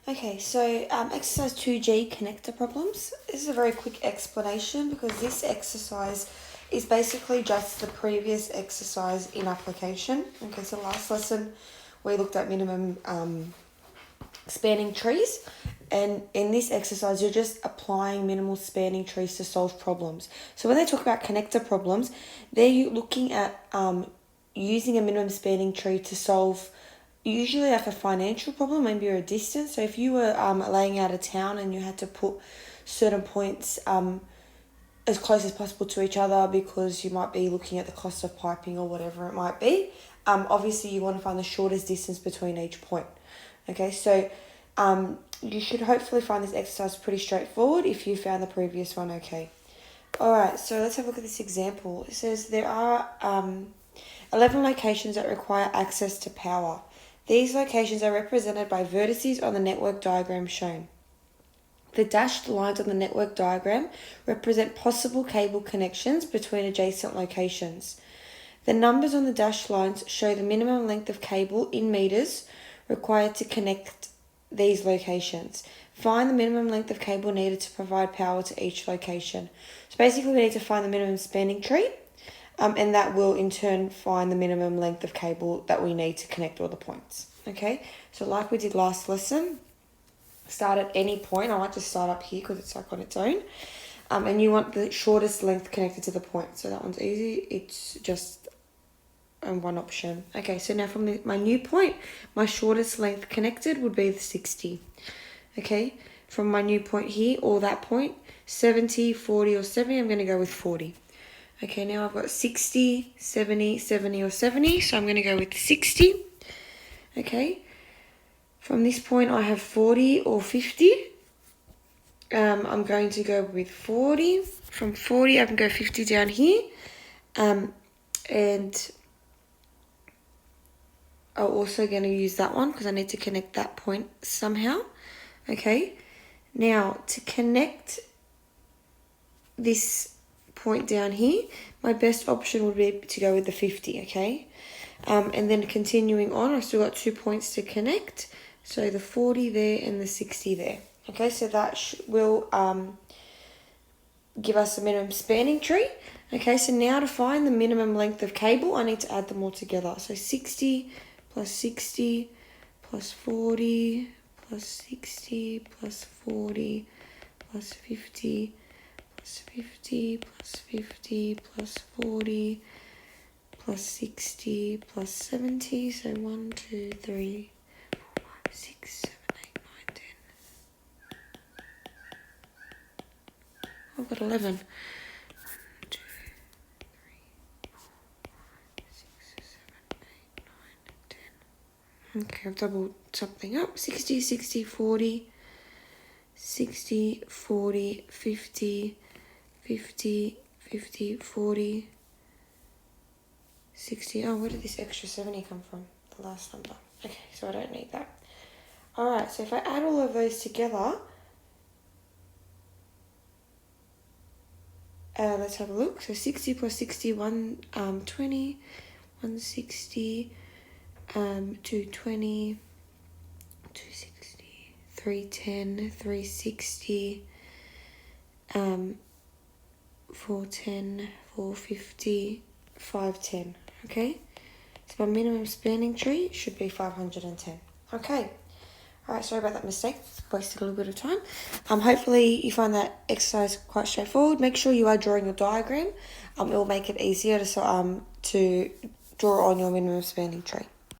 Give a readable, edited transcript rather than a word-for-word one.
Okay, so exercise 2G, connector problems. This is a very quick explanation because this exercise is basically just the previous exercise in application. Okay, so last lesson we looked at minimum spanning trees, and in this exercise you're just applying minimal spanning trees to solve problems. So when they talk about connector problems, they're looking at using a minimum spanning tree to solve usually like a financial problem, maybe a distance. So if you were laying out a town and you had to put certain points as close as possible to each other because you might be looking at the cost of piping or whatever it might be, obviously you want to find the shortest distance between each point. Okay, so you should hopefully find this exercise pretty straightforward if you found the previous one okay. Alright, so let's have a look at this example. It says there are 11 locations that require access to power. These locations are represented by vertices on the network diagram shown. The dashed lines on the network diagram represent possible cable connections between adjacent locations. The numbers on the dashed lines show the minimum length of cable in meters required to connect these locations. Find the minimum length of cable needed to provide power to each location. So basically we need to find the minimum spanning tree, and that will in turn find the minimum length of cable that we need to connect all the points. Okay, so like we did last lesson, start at any point. I like to start up here because it's like on its own. And you want the shortest length connected to the point. So that one's easy. It's just one option. Okay, so now from my new point, my shortest length connected would be the 60. Okay, from my new point here or that point, 70, 40 or 70, I'm going to go with 40. Okay, now I've got 60, 70, 70 or 70, so I'm going to go with 60. Okay, from this point I have 40 or 50. I'm going to go with 40. From 40 I can go 50 down here. And I'm also going to use that one because I need to connect that point somehow. Okay, now to connect this point down here, my best option would be to go with the 50, okay? And then continuing on, I've still got 2 points to connect. So the 40 there and the 60 there. Okay, so that will give us a minimum spanning tree. Okay, so now to find the minimum length of cable, I need to add them all together. So 60 plus 60 plus 40 plus 60 plus 40 plus 50 plus 50 plus 50 plus 40 plus 60 plus 70. So 1, 2, 3, 4, 5, 6, 7, 8, 9, 10. I've got 11. 1, 2, 3, 4, 5, 6, 7, 8, 9, 10. Okay, I've doubled something up. 60, 60, 40, 60, 40, 50, 50, 50, 40, 60. Oh, where did this extra 70 come from? The last number. Okay, so I don't need that. Alright, so if I add all of those together, let's have a look. So 60 plus 60, 120, 160, 220, 260, 310, 360, 410, 450, 510. Okay, so my minimum spanning tree should be 510. Okay, alright, sorry about that mistake, wasted a little bit of time. Hopefully you find that exercise quite straightforward. Make sure you are drawing your diagram. It will make it easier to draw on your minimum spanning tree.